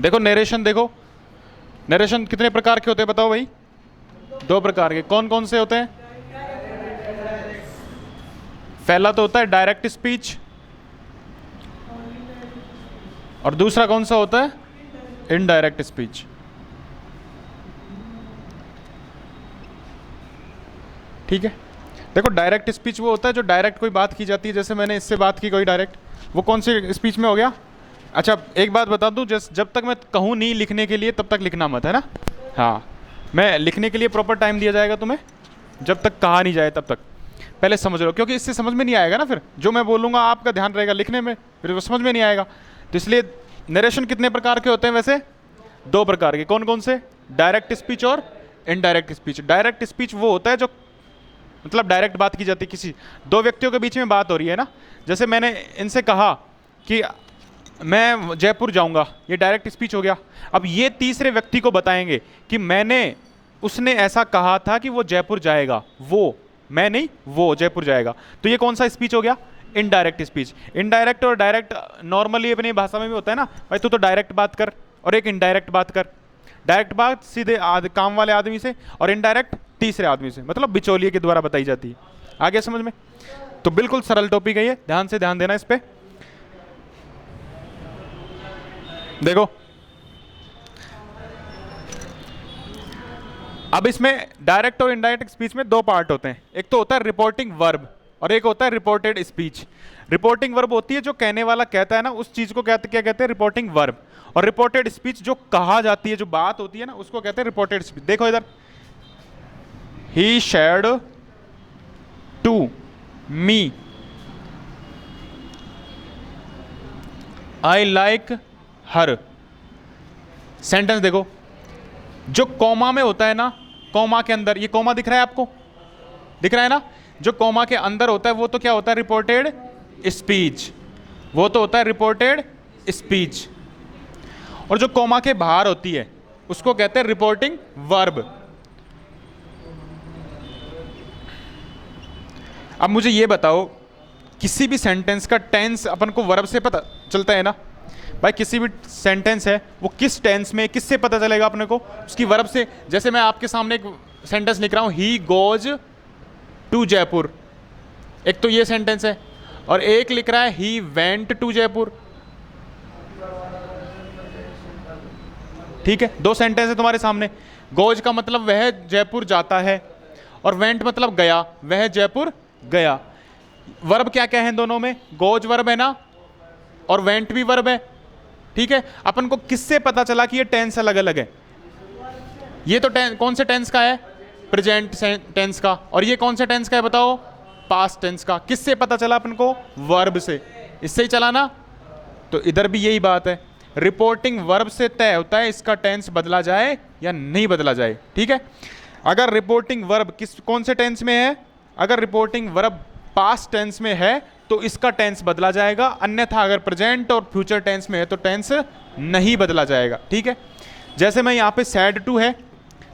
देखो नरेशन, देखो नरेशन कितने प्रकार के होते हैं बताओ भाई? 2 प्रकार के। कौन कौन से होते हैं? पहला तो होता है डायरेक्ट स्पीच, और दूसरा कौन सा होता है? Indirect speech. ठीक है, देखो डायरेक्ट स्पीच वो होता है जो डायरेक्ट कोई बात की जाती है, जैसे मैंने इससे बात की कोई डायरेक्ट, वो कौन से स्पीच में हो गया? अच्छा एक बात बता दूं, जब तक मैं कहूँ नहीं लिखने के लिए तब तक लिखना मत, है ना? हाँ, मैं लिखने के लिए प्रॉपर टाइम दिया जाएगा तुम्हें, जब तक कहा नहीं जाए तब तक पहले समझ लो, क्योंकि इससे समझ में नहीं आएगा ना, फिर जो मैं बोलूँगा आपका ध्यान रहेगा लिखने में, फिर वो समझ में नहीं आएगा। तो इसलिए नरेशन कितने प्रकार के होते हैं वैसे? 2 प्रकार के। कौन कौन से? डायरेक्ट स्पीच और इनडायरेक्ट स्पीच। डायरेक्ट स्पीच वो होता है जो मतलब डायरेक्ट बात की जाती है, किसी 2 व्यक्तियों के बीच में बात हो रही है ना, जैसे मैंने इनसे कहा कि मैं जयपुर जाऊंगा, ये डायरेक्ट स्पीच हो गया। अब ये तीसरे व्यक्ति को बताएंगे कि उसने ऐसा कहा था कि वो जयपुर जाएगा, वो मैं नहीं, वो जयपुर जाएगा, तो ये कौन सा स्पीच हो गया? Indirect speech. इनडायरेक्ट और डायरेक्ट नॉर्मली अपनी भाषा में भी होता है ना, भाई तू तो डायरेक्ट बात कर, और एक इनडायरेक्ट बात कर। डायरेक्ट बात सीधे काम वाले आदमी से, और इनडायरेक्ट तीसरे आदमी से, मतलब बिचौलिए के द्वारा बताई जाती है। आ गया समझ में? तो बिल्कुल सरल टॉपिक है ये, ध्यान से ध्यान देना इस पे। देखो अब इसमें डायरेक्ट और इनडायरेक्ट स्पीच में 2 पार्ट होते हैं, एक तो होता है रिपोर्टिंग वर्ब और एक होता है रिपोर्टेड स्पीच। रिपोर्टिंग वर्ब होती है जो कहने वाला कहता है ना, उस चीज को क्या कहते हैं? Reporting verb. और रिपोर्टेड स्पीच जो कहा जाती है, जो बात होती है ना, उसको कहते हैं रिपोर्टेड स्पीच। देखो इधर, he shared to me, I like her. Sentence देखो, जो कॉमा में होता है ना, कॉमा के अंदर, ये कॉमा दिख रहा है आपको? दिख रहा है ना? जो कॉमा के अंदर होता है वो तो क्या होता है? Reported speech. वो तो होता है रिपोर्टेड स्पीच। और जो कॉमा के बाहर होती है उसको कहते हैं रिपोर्टिंग वर्ब। अब मुझे ये बताओ, किसी भी सेंटेंस का टेंस अपन को वर्ब से पता चलता है ना भाई? किसी भी सेंटेंस है वो किस टेंस में, किससे पता चलेगा अपने को? उसकी वर्ब से। जैसे मैं आपके सामने एक सेंटेंस लिख रहा हूं, ही गोज टू जयपुर, एक तो ये सेंटेंस है, और एक लिख रहा है ही वेंट टू जयपुर। ठीक है, 2 सेंटेंस है तुम्हारे सामने। गोज का मतलब वह जयपुर जाता है, और वेंट मतलब गया, वह जयपुर गया। वर्ब क्या क्या है दोनों में? गोज वर्ब है ना, और वेंट भी वर्ब है। ठीक है, अपन को किससे पता चला कि ये टेंस अलग अलग है? ये तो कौन से टेंस का है? प्रेजेंट टेंस का। और ये कौन से टेंस का है बताओ? पास्ट टेंस का। किससे पता चला अपन को? वर्ब से। इससे ही चला ना? तो इधर भी यही बात है, रिपोर्टिंग वर्ब से तय होता है इसका टेंस बदला जाए या नहीं बदला जाए। ठीक है, अगर रिपोर्टिंग वर्ब कौन से टेंस में है? अगर रिपोर्टिंग वर्ब पास्ट टेंस में है तो इसका टेंस बदला जाएगा, अन्यथा अगर प्रेजेंट और फ्यूचर टेंस में है तो टेंस नहीं बदला जाएगा। ठीक है, जैसे मैं यहाँ पे सैड टू है,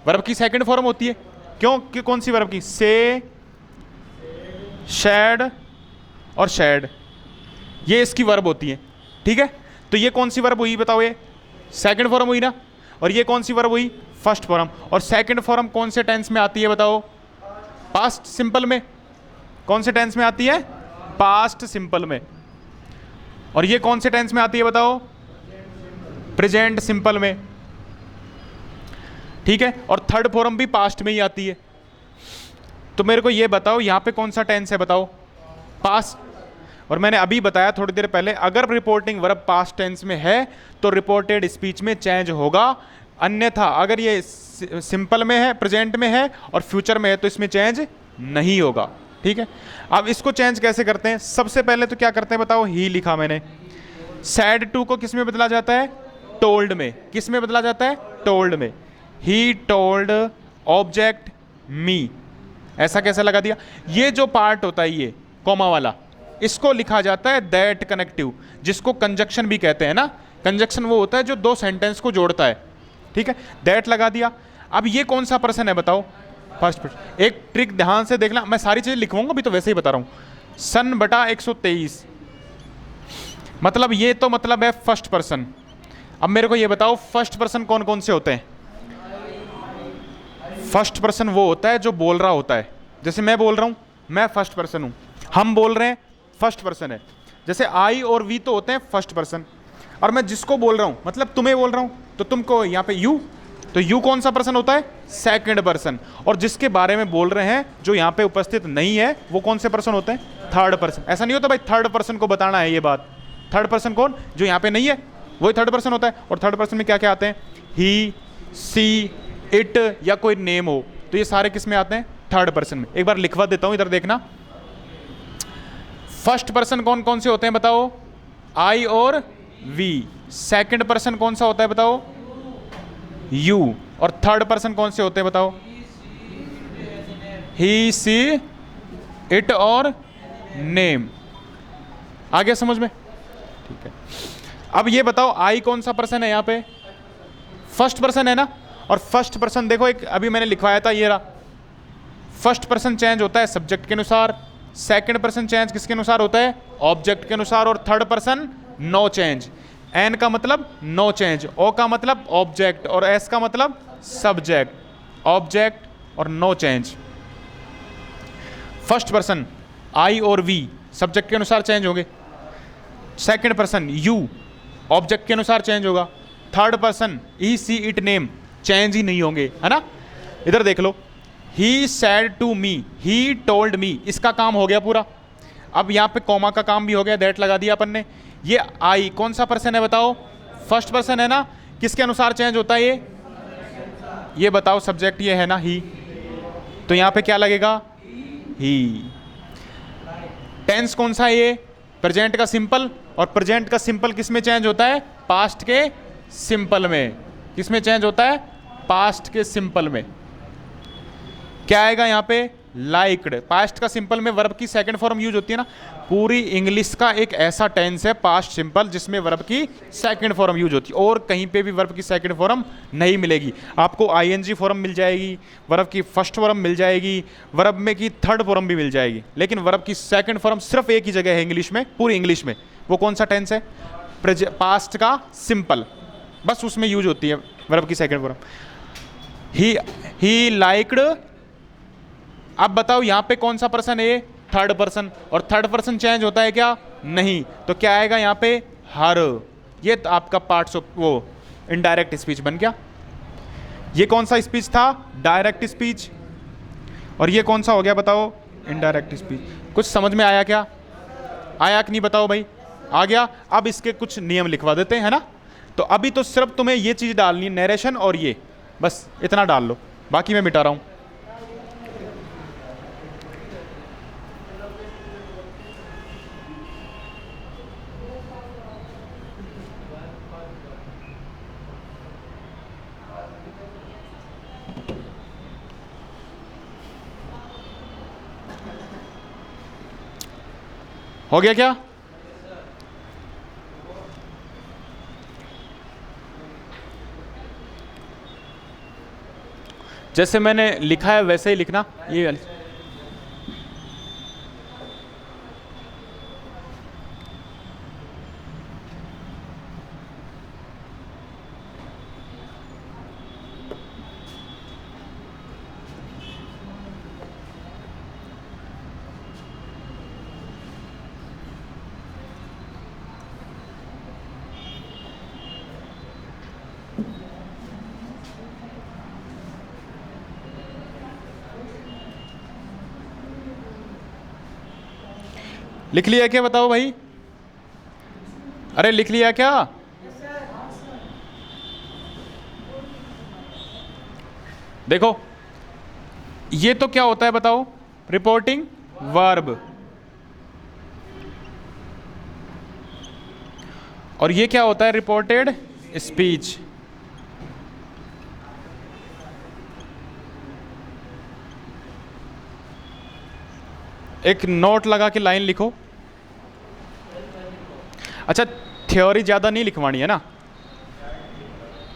वर्ब की सेकंड फॉर्म होती है। क्यों? कौन सी वर्ब की? से, शैड और शैड, ये इसकी वर्ब होती है। ठीक है, तो ये कौन सी वर्ब हुई बताओ? ये सेकंड फॉर्म हुई ना, और ये कौन सी वर्ब हुई? First form. और सेकंड फॉर्म कौन से टेंस में आती है बताओ? पास्ट सिंपल में। कौन से टेंस में आती है? पास्ट सिंपल में। और ये कौन से टेंस में आती है बताओ? प्रेजेंट सिंपल में। ठीक है, और थर्ड फॉर्म भी पास्ट में ही आती है। तो मेरे को ये बताओ यहाँ पे कौन सा टेंस है बताओ? पास्ट। और मैंने अभी बताया थोड़ी देर पहले, अगर रिपोर्टिंग वर्ब पास्ट टेंस में है तो रिपोर्टेड स्पीच में चेंज होगा, अन्यथा अगर ये सिंपल में है, प्रेजेंट में है और फ्यूचर में है तो इसमें चेंज नहीं होगा। ठीक है, अब इसको चेंज कैसे करते हैं? सबसे पहले तो क्या करते हैं बताओ? ही लिखा मैंने, सैड टू को किस में बदला जाता है? टोल्ड में। किस में बदला जाता है? टोल्ड में। ही टोल्ड ऑब्जेक्ट मी, ऐसा कैसे लगा दिया? ये जो पार्ट होता है ये कॉमा वाला, इसको लिखा जाता है दैट कनेक्टिव, जिसको कंजक्शन भी कहते हैं ना। कंजक्शन वो होता है जो 2 सेंटेंस को जोड़ता है। ठीक है, दैट लगा दिया। अब ये कौन सा पर्सन है बताओ? First person. एक ट्रिक ध्यान से देखना, मैं सारी चीजें लिखवाऊंगा अभी तो वैसे ही बता रहा हूं। सन बटा 123, मतलब ये तो मतलब है फर्स्ट पर्सन। अब मेरे को ये बताओ फर्स्ट पर्सन कौन कौन से होते हैं? फर्स्ट पर्सन वो होता है जो बोल रहा होता है। जैसे मैं बोल रहा हूं, मैं फर्स्ट पर्सन हूं, हम बोल रहे हैं फर्स्ट पर्सन है। जैसे आई और वी तो होते हैं फर्स्ट पर्सन, और मैं जिसको बोल रहा हूं मतलब तुम्हें बोल रहा हूं तो तुमको यहाँ पे यू, तो यू कौन सा पर्सन होता है? Second person. और जिसके बारे में बोल रहे हैं जो यहाँ पे उपस्थित नहीं है वो कौन से पर्सन होते हैं? Third person. ऐसा नहीं होता भाई थर्ड पर्सन को बताना है ये बात, थर्ड पर्सन कौन? जो यहाँ पे नहीं है वही थर्ड पर्सन होता है। और थर्ड पर्सन में क्या क्या आते हैं? ही, सी, इट या कोई नेम हो, तो ये सारे किस में आते हैं? थर्ड पर्सन में। एक बार लिखवा देता हूं, इधर देखना। फर्स्ट पर्सन कौन कौन से होते हैं बताओ? आई और वी। सेकंड पर्सन कौन सा होता है बताओ? यू। और थर्ड पर्सन कौन से होते हैं बताओ? ही, सी, इट और नेम। आ गया समझ में? ठीक है। अब ये बताओ आई कौन सा पर्सन है? यहाँ पे फर्स्ट पर्सन है ना। और फर्स्ट पर्सन देखो, एक अभी मैंने लिखवाया था ये रहा। फर्स्ट पर्सन चेंज होता है सब्जेक्ट के अनुसार, सेकंड पर्सन चेंज किसके अनुसार होता है? ऑब्जेक्ट के अनुसार, और third person no change. N का मतलब नो चेंज, ओ का मतलब ऑब्जेक्ट, और एस का मतलब सब्जेक्ट। ऑब्जेक्ट और no change. First person I और वी सब्जेक्ट के अनुसार चेंज होंगे। सेकंड पर्सन यू ऑब्जेक्ट के अनुसार चेंज होगा। Third person he, she, it, name change ही नहीं होंगे, है ना। इधर देख लो, he said to me, he told me, इसका काम हो गया पूरा। अब यहाँ पे कॉमा का काम भी हो गया, दैट लगा दिया अपन ने। ये आई कौन सा पर्सन है बताओ? फर्स्ट पर्सन है ना। किसके अनुसार चेंज होता है ये बताओ? सब्जेक्ट ये है ना ही, तो यहाँ पे क्या लगेगा? ही। टेंस कौन सा है ये? प्रेजेंट का सिंपल, और प्रेजेंट का सिंपल किस में चेंज होता है? पास्ट के सिंपल में। किस में चेंज होता है? पास्ट के सिंपल में। क्या आएगा यहाँ पे? लाइक्ड। पास्ट का सिंपल में वर्ब की सेकंड फॉर्म यूज होती है ना। पूरी इंग्लिश का एक ऐसा टेंस है पास्ट सिंपल जिसमें वर्ब की सेकंड फॉर्म यूज होती है, और कहीं पे भी वर्ब की सेकंड फॉर्म नहीं मिलेगी आपको। आईएनजी फॉर्म मिल जाएगी, वर्ब की फर्स्ट फॉर्म मिल जाएगी, वर्ब में की थर्ड फॉर्म भी मिल जाएगी, लेकिन वर्ब की सेकंड फॉर्म सिर्फ एक ही जगह है इंग्लिश में, पूरी इंग्लिश में। वो कौन सा टेंस है? पास्ट का सिंपल, बस उसमें यूज होती है वर्ब की सेकंड फॉर्म। He liked. अब बताओ यहाँ पे कौन सा पर्सन है? Third person. और थर्ड पर्सन चेंज होता है क्या? नहीं। तो क्या आएगा यहाँ पे? हर। ये तो आपका पार्ट्स ऑफ वो इनडायरेक्ट स्पीच बन गया। ये कौन सा स्पीच था? Direct speech. और ये कौन सा हो गया बताओ? Indirect speech. कुछ समझ में आया क्या? आया कि नहीं बताओ भाई? आ गया। अब इसके कुछ नियम लिखवा देते हैं, है ना। तो अभी तो सिर्फ तुम्हें ये चीज़ डालनी है, नरेशन और ये, बस इतना डाल लो, बाकी मैं मिटा रहा हूँ। हो गया क्या? जैसे मैंने लिखा है वैसे ही लिखना। ये वाली लिख लिया क्या बताओ भाई? अरे लिख लिया क्या? देखो ये तो क्या होता है बताओ? Reporting verb. और ये क्या होता है? Reported speech. एक नोट लगा के लाइन लिखो। अच्छा थ्योरी ज़्यादा नहीं लिखवानी है ना,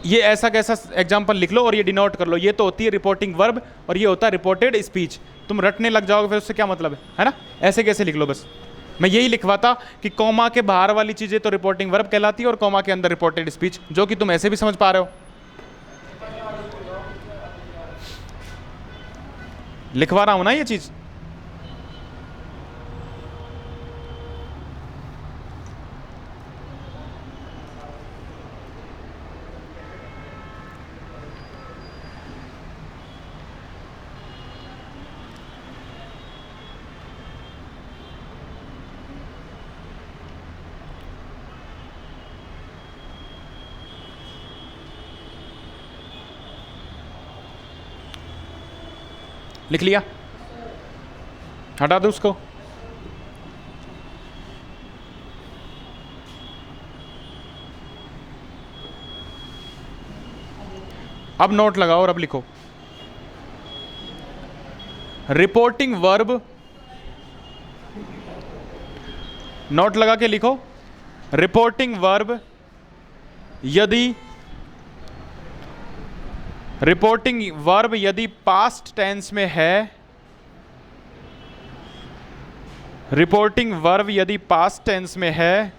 ये ऐसा कैसा एग्जाम्पल लिख लो और ये डिनोट कर लो। ये तो होती है रिपोर्टिंग वर्ब और ये होता है रिपोर्टेड स्पीच। तुम रटने लग जाओगे फिर उससे क्या मतलब है ना। ऐसे कैसे लिख लो बस। मैं यही लिखवाता कि कॉमा के बाहर वाली चीजें तो रिपोर्टिंग वर्ब कहलाती है और कॉमा के अंदर रिपोर्टेड स्पीच, जो कि तुम ऐसे भी समझ पा रहे हो। लिखवा रहा हूं ना ये चीज। लिख लिया, हटा दो उसको। अब नोट लगाओ और अब लिखो रिपोर्टिंग वर्ब, नोट लगा के लिखो रिपोर्टिंग वर्ब यदि पास्ट टेंस में है, रिपोर्टिंग वर्ब यदि पास्ट टेंस में है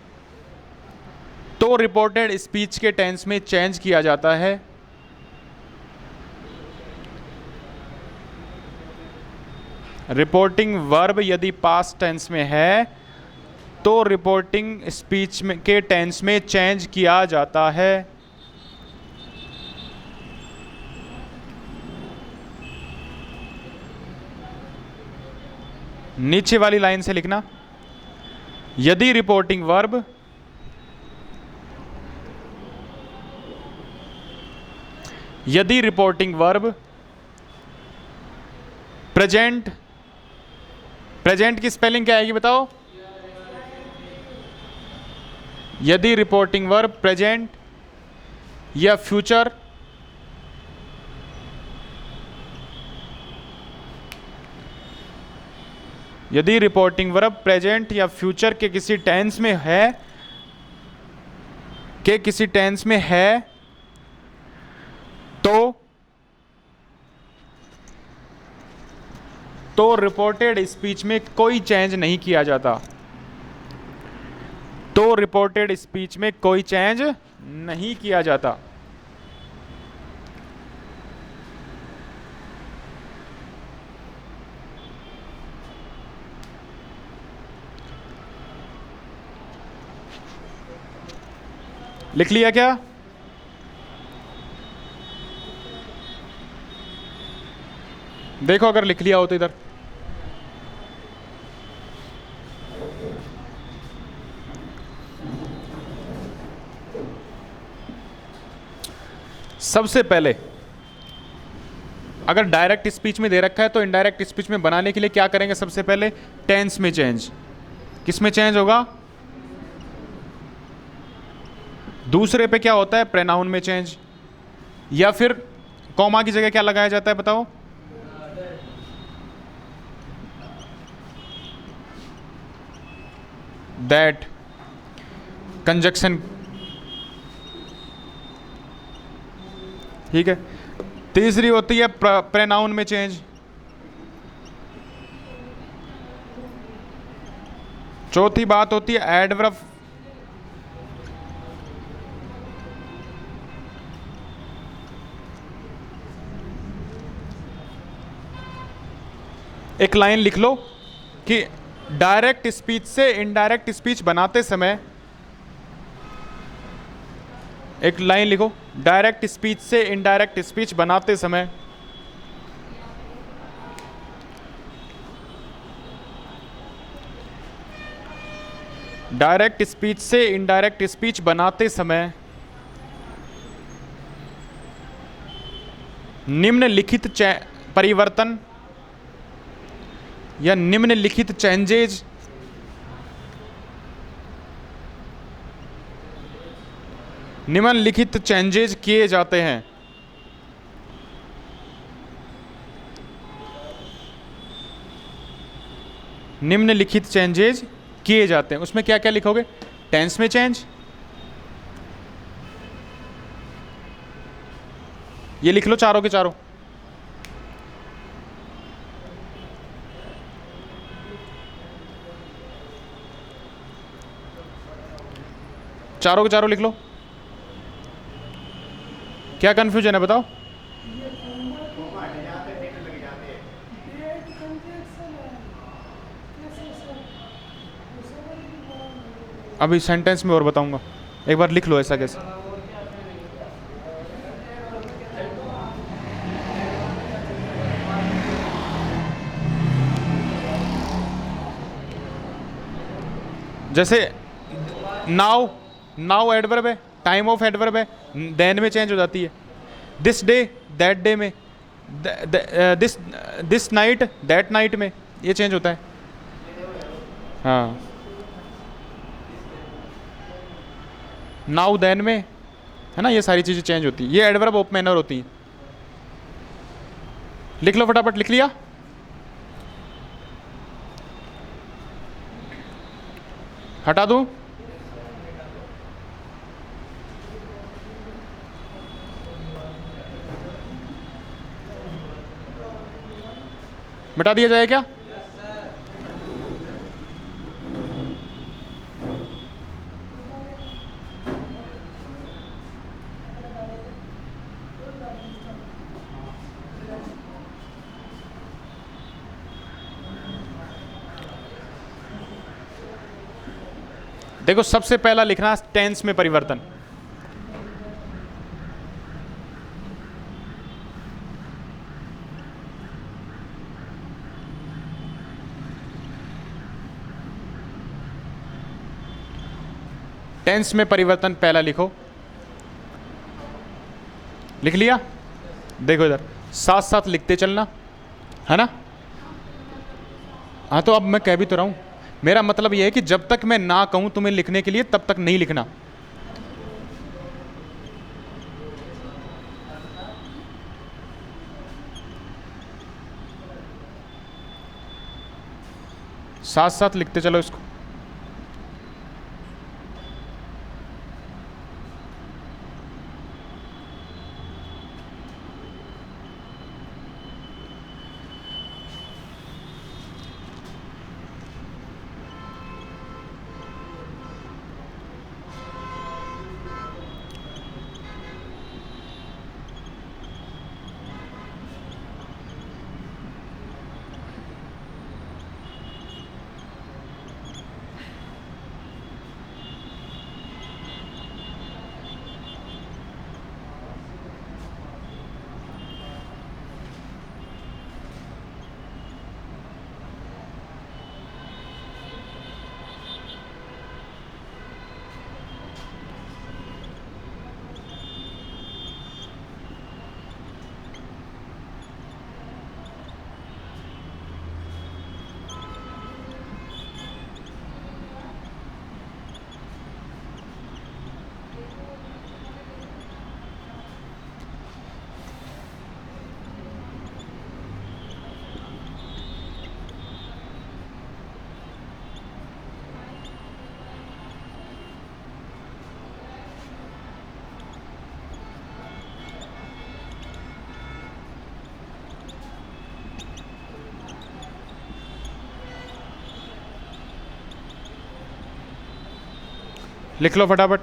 तो रिपोर्टेड स्पीच के टेंस में चेंज किया जाता है। रिपोर्टिंग वर्ब यदि पास्ट टेंस में है तो रिपोर्टिंग स्पीच में के टेंस में चेंज किया जाता है। नीचे वाली लाइन से लिखना, यदि रिपोर्टिंग वर्ब प्रेजेंट की स्पेलिंग क्या आएगी बताओ? यदि रिपोर्टिंग वर्ब प्रेजेंट या फ्यूचर यदि रिपोर्टिंग वर्ब प्रेजेंट या फ्यूचर के किसी टेंस में है तो रिपोर्टेड स्पीच में कोई चेंज नहीं किया जाता। तो रिपोर्टेड स्पीच में कोई चेंज नहीं किया जाता। लिख लिया क्या? देखो अगर लिख लिया हो तो इधर सबसे पहले अगर डायरेक्ट स्पीच में दे रखा है तो इनडायरेक्ट स्पीच में बनाने के लिए क्या करेंगे? सबसे पहले टेंस में चेंज। किस में चेंज होगा? दूसरे पे क्या होता है? प्रोनाउन में चेंज। या फिर कॉमा की जगह क्या लगाया जाता है बताओ? दैट। कंजक्शन। ठीक है। तीसरी होती है प्रोनाउन में चेंज। चौथी बात होती है एडवर्ब। एक लाइन लिख लो कि डायरेक्ट स्पीच से इनडायरेक्ट स्पीच बनाते समय, एक लाइन लिखो, डायरेक्ट स्पीच से इनडायरेक्ट स्पीच बनाते समय डायरेक्ट स्पीच से इनडायरेक्ट स्पीच बनाते समय निम्नलिखित परिवर्तन या निम्नलिखित चेंजेज किए जाते हैं। निम्नलिखित चेंजेज किए जाते हैं। उसमें क्या क्या लिखोगे? टेंस में चेंज, ये लिख लो चारों के चारों। चारों के चारों लिख लो। क्या कंफ्यूजन है बताओ। अभी सेंटेंस में और बताऊंगा, एक बार लिख लो ऐसा कैसे। जैसे नाउ, नाउ एडवर्ब है, टाइम ऑफ एडवर्ब है, देन में चेंज हो जाती है। दिस डे दैट डे में, this this night that night में ये चेंज होता है। हाँ, नाउ देन में, है ना, ये सारी चीज़ें चेंज होती है, ये एडवर्ब ऑफ मैनर होती हैं। लिख लो फटाफट, लिख लिया? हटा दूं? मिटा दिया जाए क्या? देखो सबसे पहला लिखना टेंस में परिवर्तन। टेंस में परिवर्तन पहला लिखो। लिख लिया? देखो इधर साथ साथ लिखते चलना, है ना। हाँ तो अब मैं कह भी तो रहा हूं, मेरा मतलब यह है कि जब तक मैं ना कहूं तुम्हें लिखने के लिए तब तक नहीं लिखना। साथ साथ लिखते चलो इसको। लिख लो फटाफट।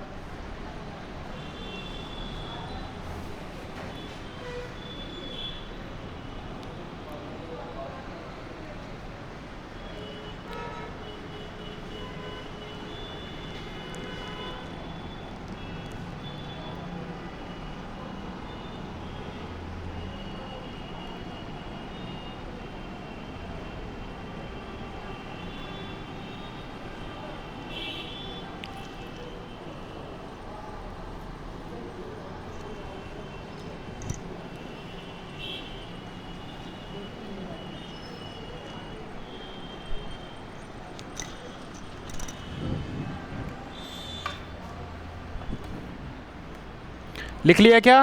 लिख लिया क्या?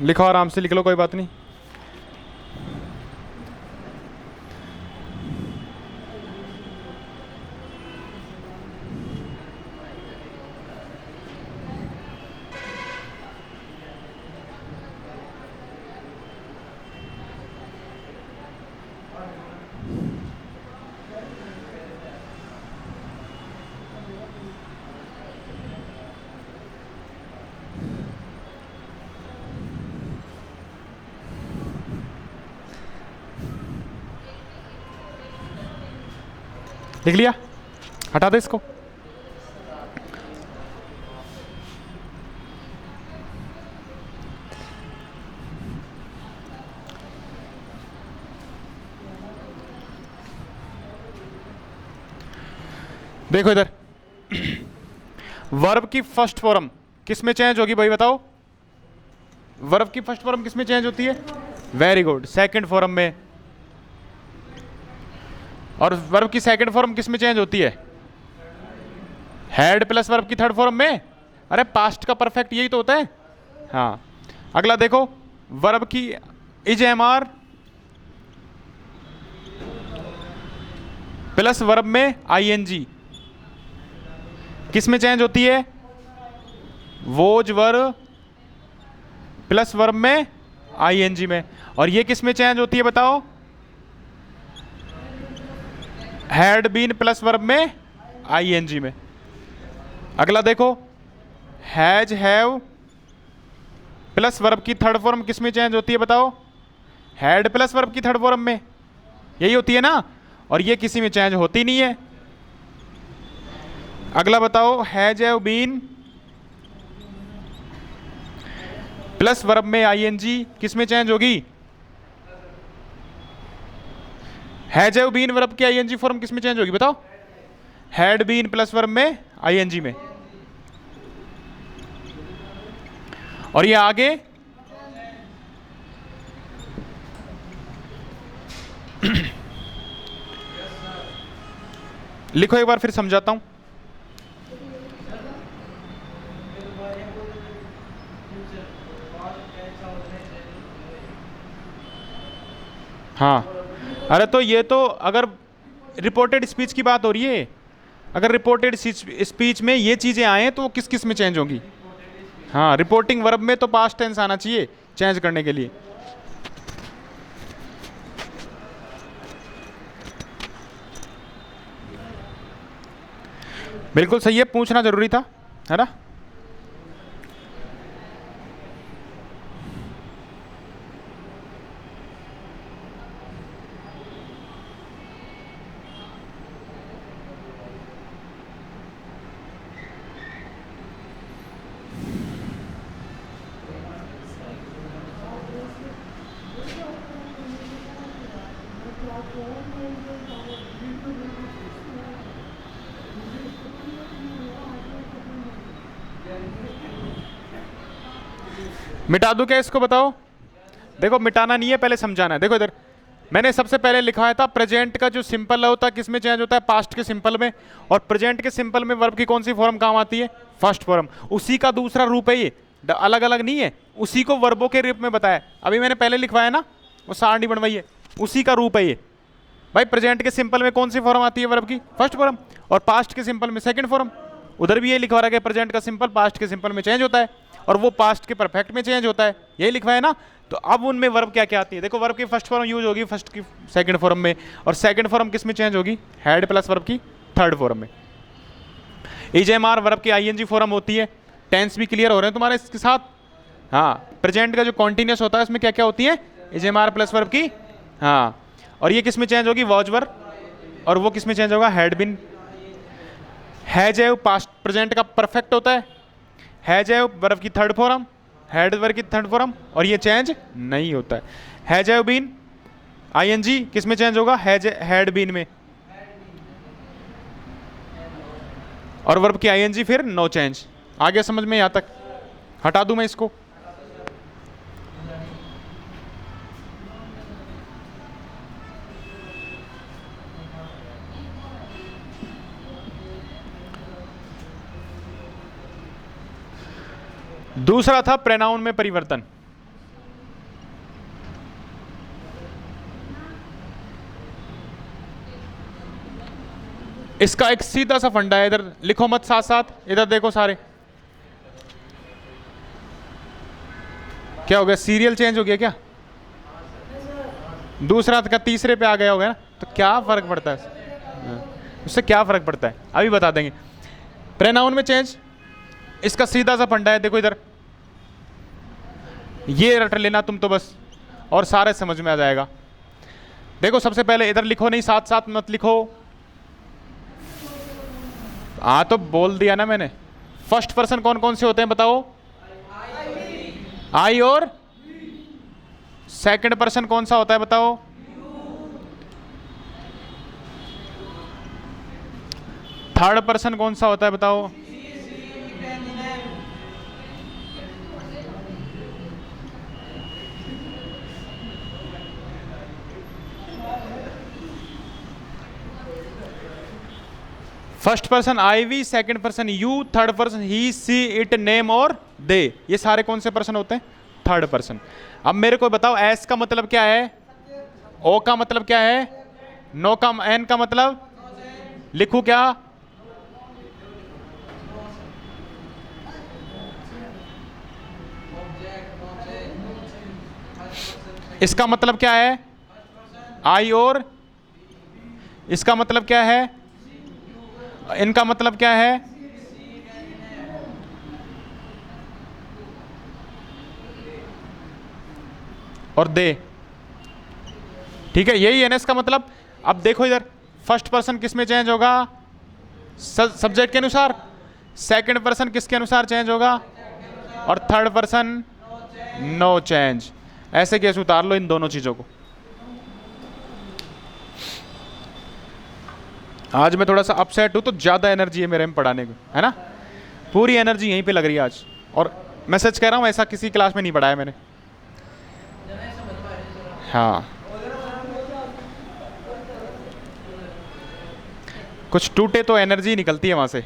लिखो, आराम से लिख लो, कोई बात नहीं। लिख लिया, हटा दे इसको। देखो इधर, वर्ब की फर्स्ट फॉर्म किस में चेंज होगी भाई बताओ? वर्ब की फर्स्ट फॉर्म किस में चेंज होती है? वेरी गुड, सेकंड फॉर्म में। और वर्ब की सेकंड फॉर्म किस में चेंज होती है? हैड प्लस वर्ब की थर्ड फॉर्म में। अरे पास्ट का परफेक्ट यही तो होता है। हाँ, अगला देखो, वर्ब की is am are plus verb में आईएनजी किस में चेंज होती है? वोज वर्ब प्लस वर्ब में आईएनजी में। और ये किस में चेंज होती है बताओ? हैड बीन प्लस वर्ब में आईएनजी में। अगला देखो, हैज हैव प्लस वर्ब की थर्ड फॉर्म किस में चेंज होती है बताओ? हैड प्लस वर्ब की थर्ड फॉर्म में, यही होती है ना। और ये किसी में चेंज होती नहीं है। अगला बताओ, has have been plus verb में आईएनजी किस में चेंज होगी? हैज हैव बीन वर्ब की आईएनजी फॉर्म किस में चेंज होगी बताओ? हैड बीन प्लस वर्ब में आईएनजी में। और ये आगे लिखो, एक बार फिर समझाता हूं। हाँ, अरे तो ये तो अगर रिपोर्टेड स्पीच की बात हो रही है, अगर रिपोर्टेड स्पीच में ये चीजें आए तो किस किस में चेंज होंगी? हाँ, रिपोर्टिंग वर्ब में तो पास्ट टेंस आना चाहिए चेंज करने के लिए। बिल्कुल सही है, पूछना जरूरी था, है ना। मिटा दूं क्या इसको बताओ? देखो मिटाना नहीं है, पहले समझाना है। देखो इधर मैंने सबसे पहले लिखवाया था प्रेजेंट का जो सिंपल होता है किस में चेंज होता है? पास्ट के सिंपल में। और प्रेजेंट के सिंपल में वर्ब की कौन सी फॉर्म काम आती है? First form. उसी का दूसरा रूप है ये, अलग अलग नहीं है, उसी को वर्बों के रूप में बताया। अभी मैंने पहले लिखवाया ना, वो सारणी बनवाई है, उसी का रूप है ये। भाई प्रेजेंट के सिंपल में कौन सी फॉर्म आती है वर्ब की? First form. और पास्ट के सिंपल में सेकंड फॉर्म। उधर भी ये लिखवा रहा है प्रेजेंट का सिंपल पास्ट के सिंपल में चेंज होता है, और वो पास्ट के परफेक्ट में चेंज होता है, यही लिखवा है ना। तो अब उनमें वर्ब क्या क्या आती है? देखो वर्ब की फर्स्ट फॉर्म यूज होगी फर्स्ट की सेकंड फॉर्म में, और सेकंड फॉर्म किस में चेंज होगी? हैड प्लस वर्ब की थर्ड फॉर्म में। इज एम आर वर्ब की आईएनजी फॉर्म होती है। टेंस भी क्लियर हो रहे हैं तुम्हारे इसके साथ? हाँ, प्रेजेंट का जो कॉन्टिन्यूस होता है उसमें क्या क्या होती है? Is am are plus verb की। हाँ, और ये किस में चेंज होगी? Was verb. और वो किस में चेंज होगा? Had been. Has have past present का परफेक्ट होता है, हैज हैव वर्ब की थर्ड फॉर्म, हैड वर्ब की थर्ड फॉर्म, और ये चेंज नहीं होता है। हैज हैव बीन आईएनजी किस में चेंज होगा? हैड बीन में। और वर्ब की आईएनजी फिर नो चेंज। आगे समझ में यहां तक? हटा दूं मैं इसको? दूसरा था प्रोनाउन में परिवर्तन। इसका एक सीधा सा फंडा है, इधर लिखो मत, साथ साथ इधर देखो सारे। क्या हो गया? सीरियल चेंज हो गया क्या? दूसरा का तीसरे पे आ गया होगा ना, तो क्या फर्क पड़ता है? उससे क्या फर्क पड़ता है अभी बता देंगे। प्रोनाउन में चेंज, इसका सीधा सा फंडा है। देखो इधर, ये रट लेना तुम तो बस, और सारे समझ में आ जाएगा। देखो सबसे पहले इधर लिखो, नहीं साथ साथ मत लिखो, हाँ तो बोल दिया ना मैंने। फर्स्ट पर्सन कौन कौन से होते हैं बताओ? आई और सेकंड पर्सन कौन सा होता है बताओ? थर्ड पर्सन कौन सा होता है बताओ? First person I we, second person you, third person he she it name और दे। ये सारे कौन से पर्सन होते हैं? Third person. अब मेरे को बताओ एस का मतलब क्या है, ओ का मतलब क्या है, नो का, एन का मतलब लिखूं क्या? इसका मतलब क्या है? आई और इसका मतलब क्या है? इनका मतलब क्या है? और दे। ठीक है, यही है ना इसका मतलब। अब देखो इधर, फर्स्ट पर्सन किस में चेंज होगा? सब्जेक्ट के अनुसार। सेकंड पर्सन किसके अनुसार चेंज होगा? और थर्ड पर्सन नो चेंज। ऐसे केस उतार लो इन दोनों चीजों को। आज मैं थोड़ा सा अपसेट हूं तो ज्यादा एनर्जी है मेरे में पढ़ाने को, है ना? पूरी एनर्जी यहीं पे लग रही है आज। और मैं सच कह रहा हूं, ऐसा किसी क्लास में नहीं पढ़ाया मैंने। हाँ, कुछ टूटे तो एनर्जी निकलती है वहां से।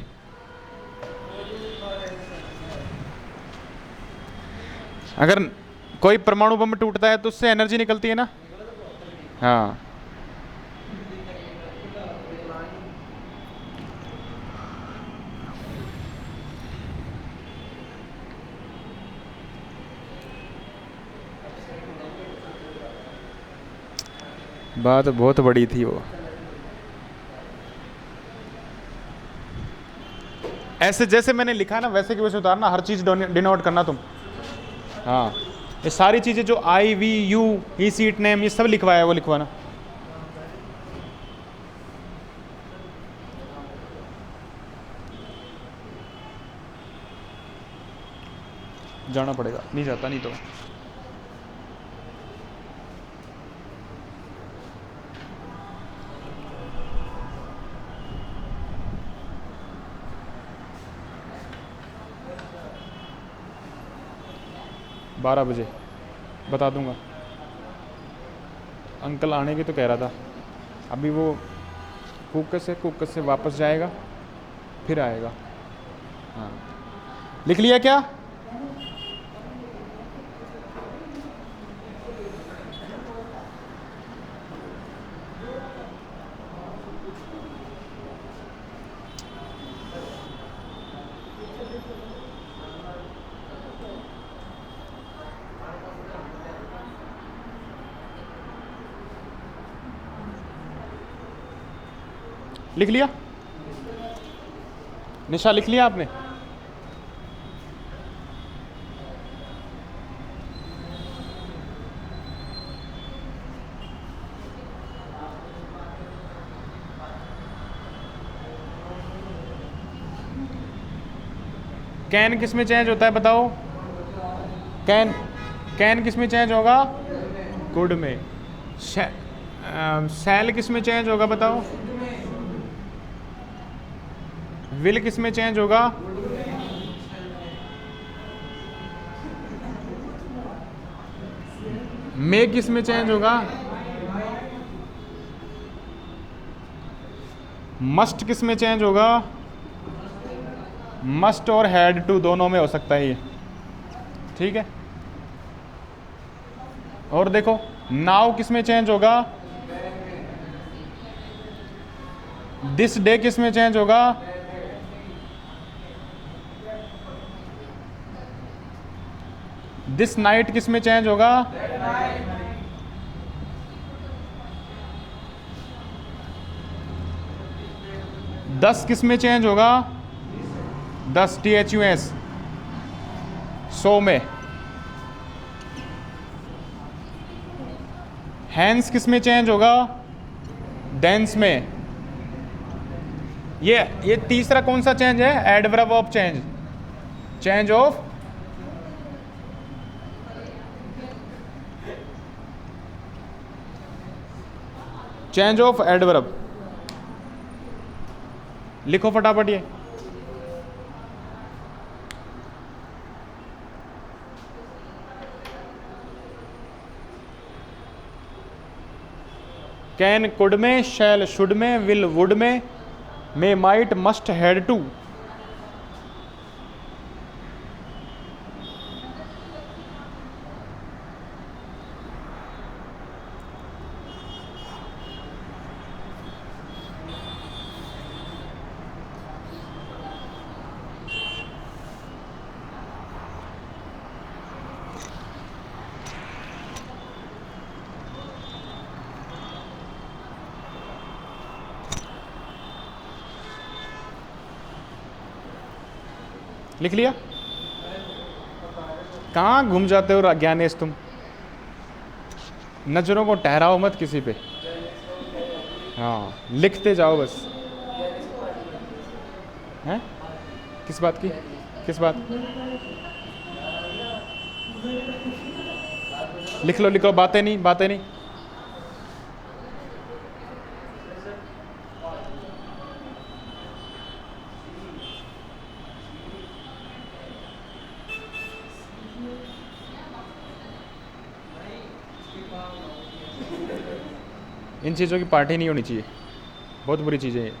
अगर कोई परमाणु बम टूटता है तो उससे एनर्जी निकलती है ना। हाँ, बात बहुत बड़ी थी वो। ऐसे जैसे मैंने लिखा ना वैसे की वैसे उतारना, हर चीज डिनोट करना तुम। हाँ, ये सारी चीजें जो I we you he she it name ये सब लिखवाया है वो लिखवाना। जाना पड़ेगा, नहीं जाता नहीं तो। बारह बजे बता दूंगा। अंकल आने की तो कह रहा था, अभी वो कुक से वापस जाएगा फिर आएगा। हाँ, लिख लिया क्या? लिख लिया? निशा लिख लिया आपने? कैन किस में चेंज होता है बताओ? कैन किस में चेंज होगा? गुड में। सेल किस में चेंज होगा बताओ? विल किस में चेंज होगा? मे किस में चेंज होगा? मस्ट किस में चेंज होगा? मस्ट और हैड टू दोनों में हो सकता है ये। ठीक है, और देखो नाउ किस में चेंज होगा? दिस डे किस में चेंज होगा? दिस नाइट किस में चेंज होगा? दस किस में चेंज होगा? 10 THUS सो में। हैंस किस में चेंज होगा? डेंस में। ये तीसरा कौन सा चेंज है? Adverb of change, change of adverb. लिखो फटाफट ये। कैन कुड में, शैल शुड में, विल वुड में, may might must had to. लिख लिया? कहाँ घूम जाते हो ज्ञानेश तुम? नजरों को ठहराओ मत किसी पे। हाँ, लिखते जाओ बस। हैं? किस बात की? किस बात? लिख लो, लिखो, बातें नहीं, बातें नहीं। इन चीज़ों की पार्टी नहीं होनी चाहिए, बहुत बुरी चीज़ें हैं।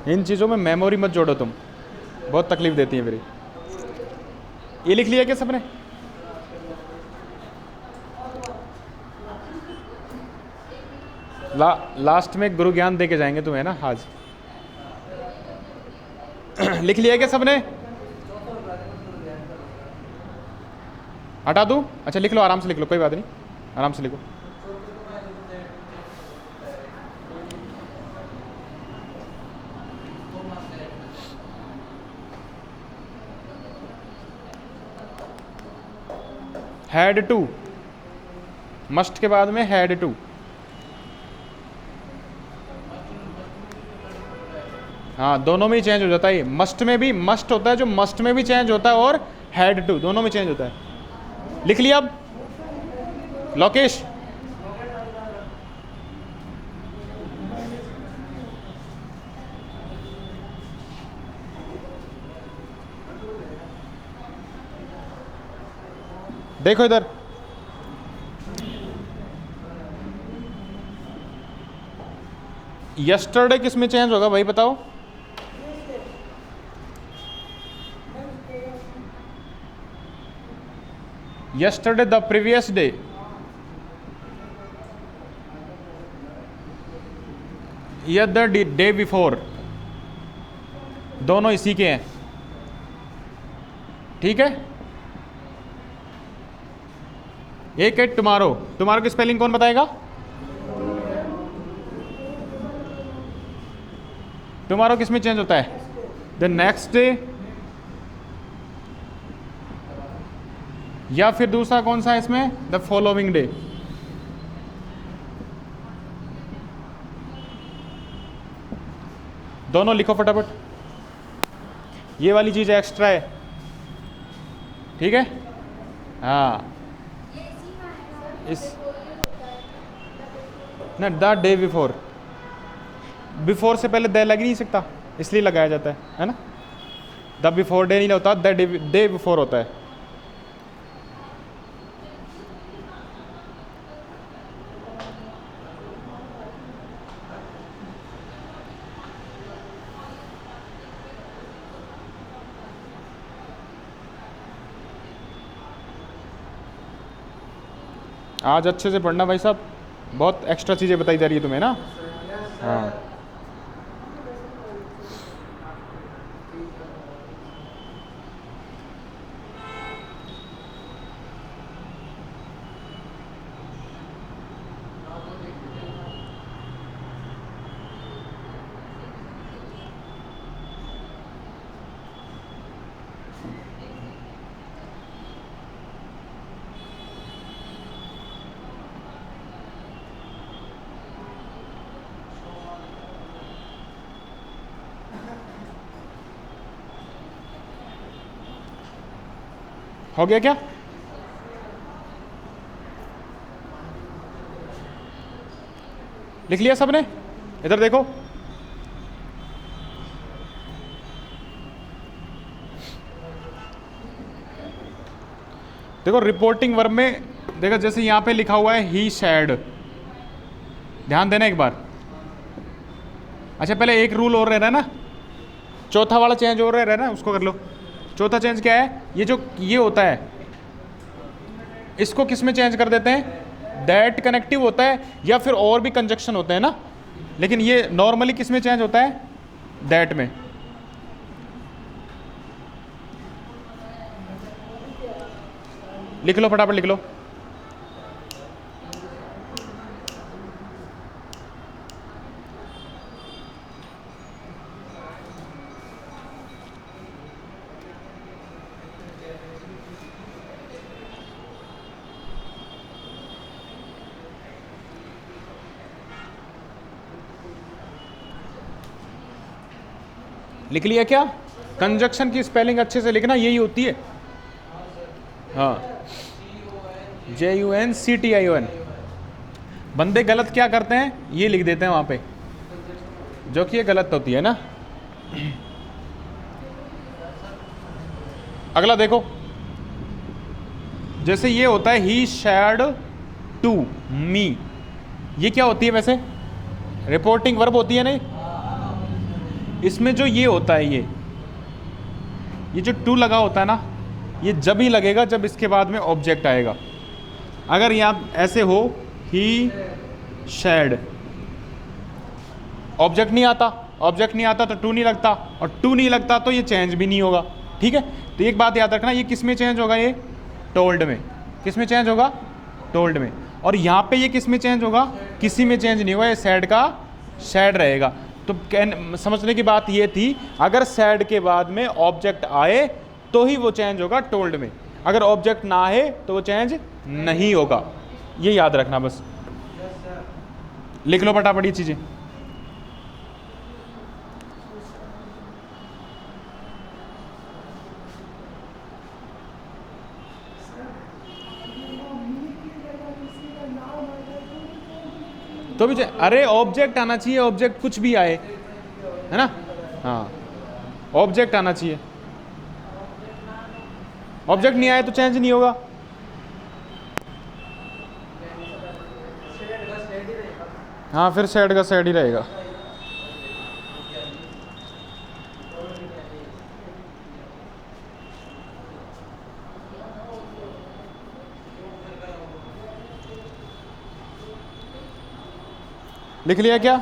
इन चीज़ों में मेमोरी मत जोड़ो तुम, बहुत तकलीफ देती है मेरी। ये लिख लिया क्या सबने? लास्ट में गुरु ज्ञान दे के जाएंगे तुम्हें ना आज। लिख लिया क्या सबने? हटा दूँ? अच्छा लिख लो, आराम से लिख लो, कोई बात नहीं, आराम से लिखो। हैड टू, मस्ट के बाद में हैड टू। हाँ, दोनों में ही चेंज हो जाता है। मस्ट में भी मस्ट होता है, जो मस्ट में भी चेंज होता है, और हैड टू दोनों में चेंज होता है। लिख लिया अब लोकेश? देखो इधर, यस्टरडे किस में चेंज होगा भाई बताओ? यस्टरडे द प्रीवियस डे, या द डे बिफोर, दोनों इसी के हैं, ठीक है। एक है टुमारो, टुमारो की स्पेलिंग कौन बताएगा? टुमारो किस में चेंज होता है? द नेक्स्ट डे, या फिर दूसरा कौन सा है इसमें? The following day. दोनों लिखो फटाफट। ये वाली चीज एक्स्ट्रा है, ठीक है। हाँ, इस ना द डे बिफोर, बिफोर से पहले द लग ही नहीं सकता, इसलिए लगाया जाता है ना। द बिफोर डे नहीं होता, द डे बिफोर होता है। आज अच्छे से पढ़ना भाई साहब, बहुत एक्स्ट्रा चीज़ें बताई जा रही है तुम्हें ना। हाँ, हो गया क्या? लिख लिया सबने? इधर देखो, देखो रिपोर्टिंग वर्ब में देखो, जैसे यहां पे लिखा हुआ है ही शेयर्ड, ध्यान देना एक बार। अच्छा पहले एक रूल और रह रहा है ना, चौथा वाला चेंज और रह रहा है ना, उसको कर लो। चौथा चेंज क्या है? ये जो ये होता है, इसको किस में चेंज कर देते हैं? दैट कनेक्टिव होता है, या फिर और भी कंजक्शन होते हैं ना, लेकिन ये नॉर्मली किस में चेंज होता है? दैट में। लिख लो फटाफट लिख लो। लिख लिया क्या? कंजक्शन की स्पेलिंग अच्छे से लिखना, यही होती है। हाँ, JUNCTION। बंदे गलत क्या करते हैं, ये लिख देते हैं वहां पे, जो कि ये गलत होती है ना। अगला देखो, जैसे ये होता है ही शेयर्ड टू मी, ये क्या होती है वैसे? रिपोर्टिंग वर्ब होती है नहीं? इसमें जो ये होता है, ये जो टू लगा होता है ना, ये जब ही लगेगा जब इसके बाद में ऑब्जेक्ट आएगा। अगर यहाँ ऐसे हो ही शेयर्ड, ऑब्जेक्ट नहीं आता, ऑब्जेक्ट नहीं आता तो टू नहीं लगता, और टू नहीं लगता तो ये चेंज भी नहीं होगा। ठीक है, तो एक बात याद रखना, ये किस में चेंज होगा? ये टोल्ड में। किस में चेंज होगा? टोल्ड में। और यहाँ पे ये किस में चेंज होगा? किसी में चेंज नहीं होगा, ये सैड का सैड रहेगा। तो समझने की बात ये थी, अगर सैड के बाद में ऑब्जेक्ट आए तो ही वो चेंज होगा टोल्ड में, अगर ऑब्जेक्ट ना आए तो वो चेंज नहीं होगा। ये याद रखना बस। लिख लो फटाफट ये चीजें। तो भी अरे ऑब्जेक्ट आना चाहिए, ऑब्जेक्ट कुछ भी आए, है ना? हाँ, ऑब्जेक्ट आना चाहिए। ऑब्जेक्ट नहीं आए तो चेंज नहीं होगा। हाँ, फिर सैड का सैड ही रहेगा। लिख लिया क्या?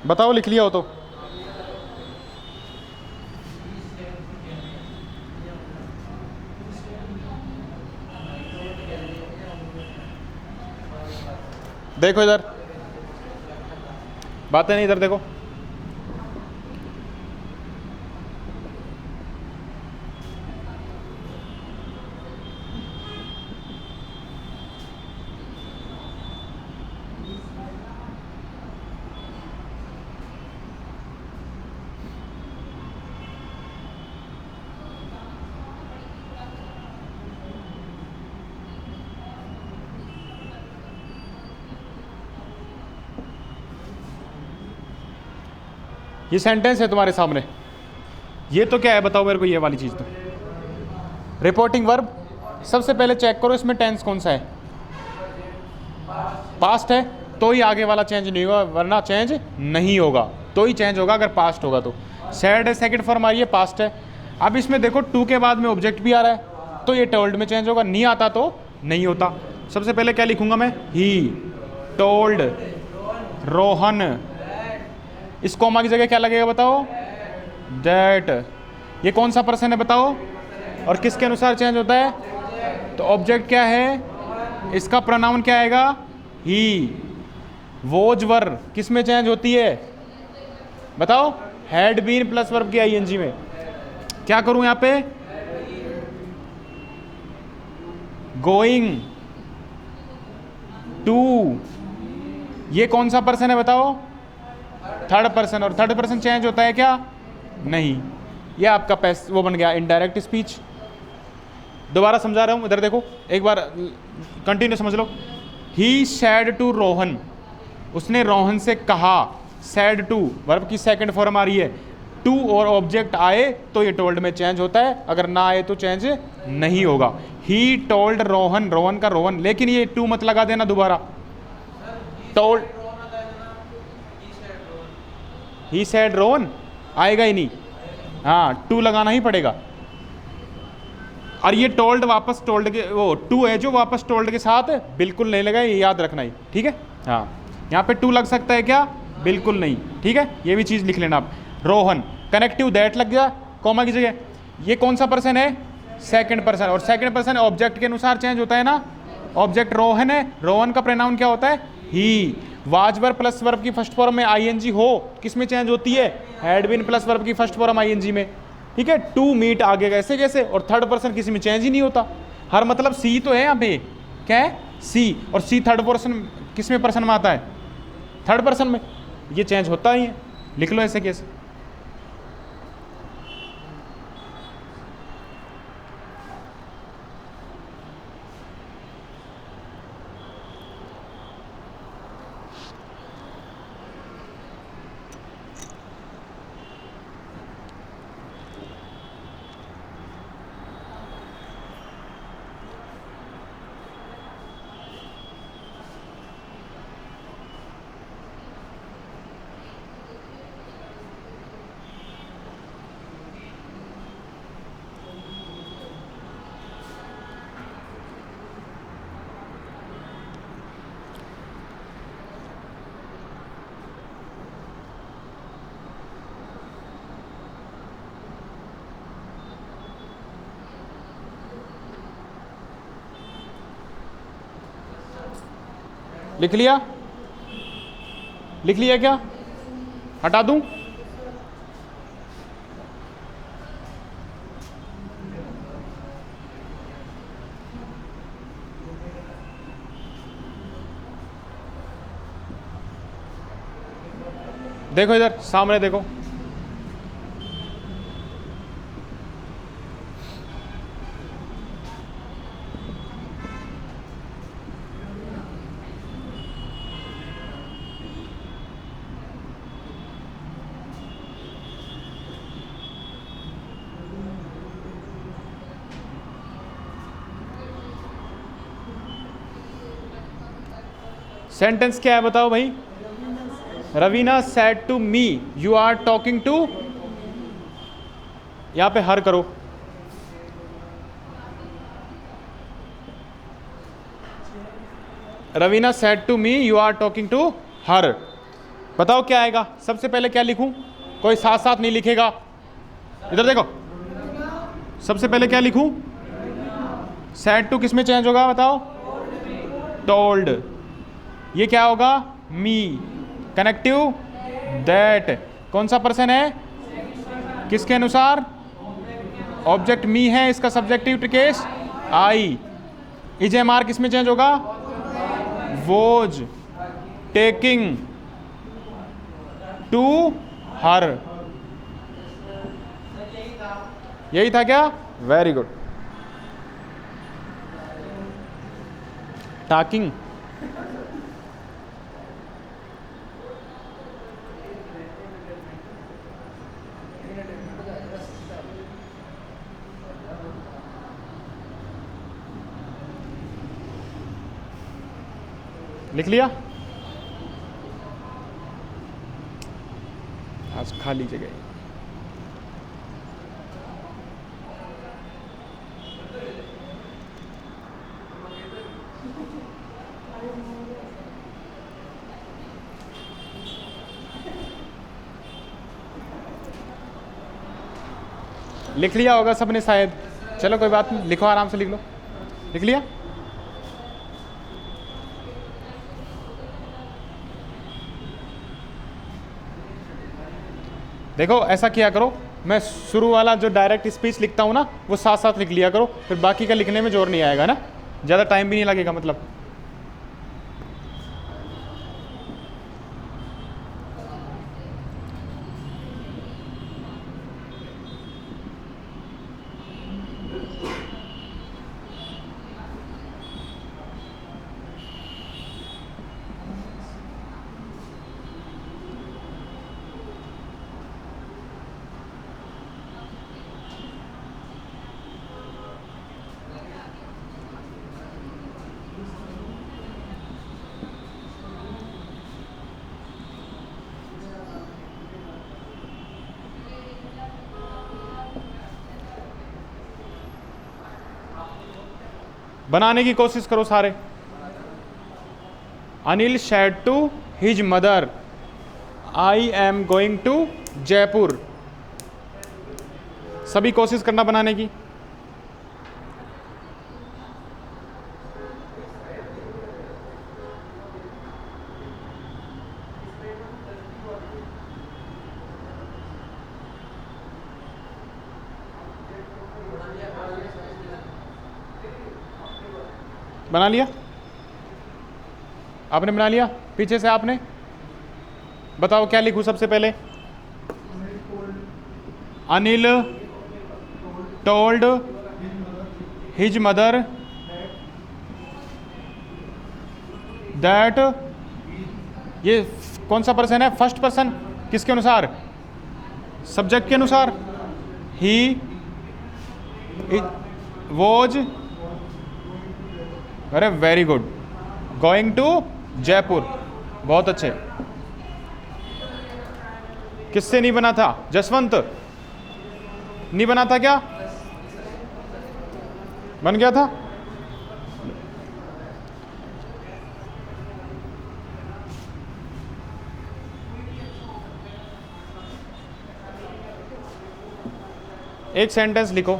बताओ, लिख लिया हो तो। देखो इधर, बातें नहीं, इधर देखो। ये सेंटेंस है तुम्हारे सामने, ये तो क्या है बताओ मेरे को, ये वाली चीज तो रिपोर्टिंग वर्ब। सबसे पहले चेक करो इसमें टेंस कौन सा है। पास्ट है तो ही आगे वाला चेंज नहीं होगा, वरना चेंज नहीं होगा। तो ही चेंज होगा अगर पास्ट होगा तो। सैड है, सेकंड फॉर्म आ रही है, पास्ट है। अब इसमें देखो टू के बाद में ऑब्जेक्ट भी आ रहा है, तो ये टोल्ड में चेंज होगा, नहीं आता तो नहीं होता। सबसे पहले क्या लिखूंगा मैं? He told Rohan. इस कॉमा की जगह क्या लगेगा बताओ? दैट। ये कौन सा पर्सन है बताओ, और किसके अनुसार चेंज होता है? तो ऑब्जेक्ट क्या है, इसका प्रोनाउन क्या आएगा? ही। वोज वर किस में चेंज होती है बताओ? हैड बीन प्लस वर्ब की आईएनजी में। क्या करूं यहां पे? Going to. ये कौन सा पर्सन है बताओ? Third person. और थर्ड पर्सन चेंज होता है क्या? नहीं। ये आपका वो बन गया इनडायरेक्ट स्पीच। दोबारा समझा रहा हूँ, इधर देखो एक बार कंटिन्यू समझ लो। ही सैड टू रोहन, उसने रोहन से कहा। सैड टू वर्ब की सेकंड फॉर्म आ रही है। टू और ऑब्जेक्ट आए तो ये टोल्ड में चेंज होता है, अगर ना आए तो चेंज नहीं होगा। ही टोल्ड रोहन, रोहन का रोहन, लेकिन ये टू मत लगा देना दोबारा। टोल्ड, ही सैड रोहन आएगा ही नहीं, हाँ टू लगाना ही पड़ेगा। और ये टोल्ड वापस टोल्ड के, वो टू है जो वापस टोल्ड के साथ बिल्कुल नहीं लगा, ये याद रखना ही, ठीक है। हाँ यहाँ पे टू लग सकता है क्या, बिल्कुल नहीं, ठीक है, ये भी चीज़ लिख लेना आप। रोहन कनेक्टिव दैट लग गया कॉमा की जगह। ये कौन सा पर्सन है, सेकंड पर्सन, और सेकंड पर्सन ऑब्जेक्ट के अनुसार चेंज होता है ना। ऑब्जेक्ट रोहन है, रोहन का प्रोनाउन क्या होता है, ही। वाज वर्ब प्लस वर्ब की फर्स्ट फॉर्म में आईएनजी हो, किस में चेंज होती है, हैड बीन प्लस वर्ब की फर्स्ट फॉर्म आईएनजी में, ठीक है। टू मीट आगे कैसे कैसे, और थर्ड पर्सन किसी में चेंज ही नहीं होता। हर मतलब सी तो है यहाँ पे, क्या है, सी, और सी थर्ड पर्सन किस में पर्सन में आता है, थर्ड पर्सन में, ये चेंज होता ही है। लिख लो ऐसे कैसे। लिख लिया, लिख लिया क्या, हटा दूं, देखो इधर सामने देखो, सेंटेंस क्या है बताओ भाई। Raveena said to me you are talking to, यहां पे हर करो, Raveena said to me you are talking to her. बताओ क्या आएगा, सबसे पहले क्या लिखूं, कोई साथ साथ नहीं लिखेगा, इधर देखो, सबसे पहले क्या लिखूं, सेड टू किस में चेंज होगा बताओ, टोल्ड, ये क्या होगा, मी, कनेक्टिव दैट, कौन सा पर्सन है, किसके अनुसार, ऑब्जेक्ट मी है, इसका सब्जेक्टिव केस आई। इजेएमआर किस में चेंज होगा, वोज टेकिंग टू हर, यही था क्या, वेरी गुड। टॉकिंग, लिख लिया, आज खाली जगह, लिख लिया होगा सबने शायद, चलो कोई बात नहीं, लिखो आराम से लिख लो, लिख लिया। देखो ऐसा किया करो, मैं शुरू वाला जो डायरेक्ट स्पीच लिखता हूँ ना वो साथ साथ लिख लिया करो, फिर बाकी का लिखने में जोर नहीं आएगा ना, ज़्यादा टाइम भी नहीं लगेगा मतलब। बनाने की कोशिश करो सारे। Anil said to his mother I am going to Jaipur. सभी कोशिश करना बनाने की। बना लिया? आपने बना लिया? पीछे से आपने बताओ क्या लिखूं सबसे पहले? Anil told his mother that, ये कौन सा पर्सन है? First person. किसके अनुसार? सब्जेक्ट के अनुसार। ही वॉज, अरे very good, going to Jaipur. बहुत अच्छे। किससे नहीं बना था? जसवंत नहीं बना था क्या? बन गया था? एक सेंटेंस लिखो।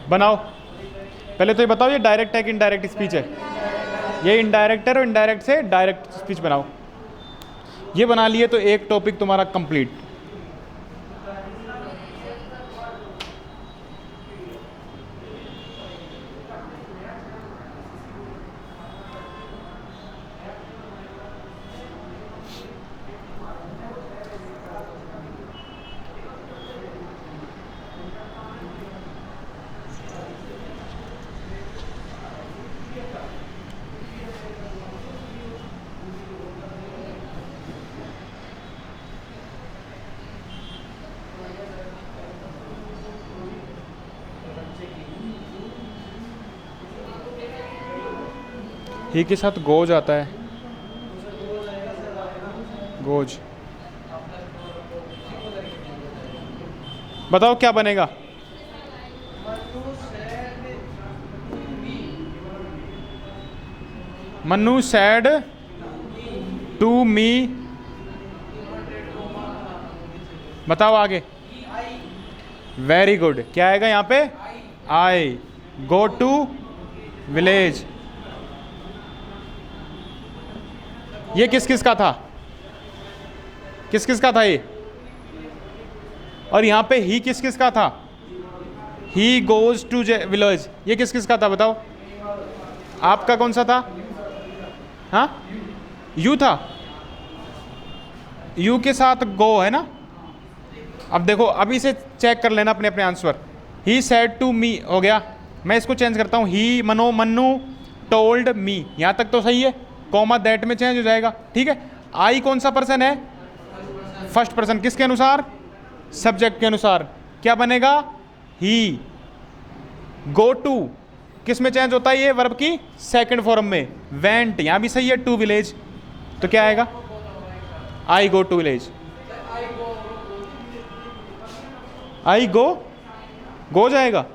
बनाओ। पहले तो ये बताओ ये डायरेक्ट है कि इनडायरेक्ट स्पीच है? ये इनडायरेक्ट है और इनडायरेक्ट से डायरेक्ट स्पीच बनाओ। ये बना लिए तो एक टॉपिक तुम्हारा कंप्लीट। ही के साथ गोज आता है। गोज। बताओ क्या बनेगा? Mannu said to me. बताओ आगे। Very good. क्या आएगा यहाँ पे? I go to village. ये किस किस का था? किस किस का था ये? और यहाँ पे ही किस किस का था? He goes to village. ये किस किस का था बताओ? आपका कौन सा था? हाँ, यू था। यू के साथ गो है ना। अब देखो, अभी से चेक कर लेना अपने अपने answer. He said to me हो गया। मैं इसको चेंज करता हूँ। He Mannu told me. यहाँ तक तो सही है। कॉमा दैट में चेंज हो जाएगा। ठीक है। आई कौन सा पर्सन है? First person. किसके अनुसार? सब्जेक्ट के अनुसार। क्या बनेगा? ही। गो टू किस में चेंज होता है? ये वर्ब की सेकंड फॉर्म में। वेंट यहां भी सही है। टू विलेज तो क्या आएगा? आई गो टू विलेज। आई गो जाएगा।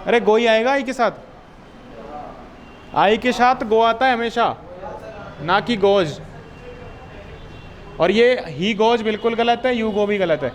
अरे गो ही आएगा आई के साथ। आई के साथ गो आता है हमेशा, ना कि गोज। और ये ही गोज बिल्कुल गलत है, यू गो भी गलत है।